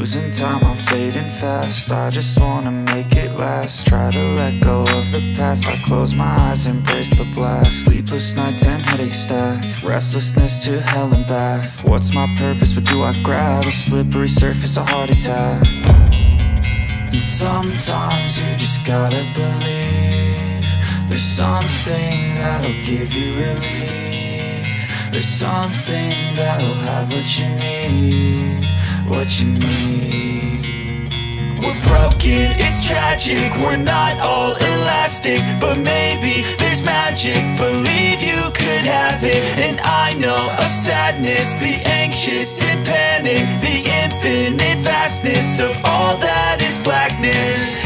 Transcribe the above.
losing time, I'm fading fast. I just wanna make it last. Try to let go of the past. I close my eyes, embrace the blast. Sleepless nights and headaches stack. Restlessness to hell and back. What's my purpose, what do I grab? A slippery surface, a heart attack. And sometimes you just gotta believe there's something that'll give you relief. There's something that'll have what you need, what you need. We're broken, it's tragic, we're not all elastic, but maybe there's magic, believe you could have it. And I know of sadness, the anxious and panic, the infinite vastness of all that is blackness.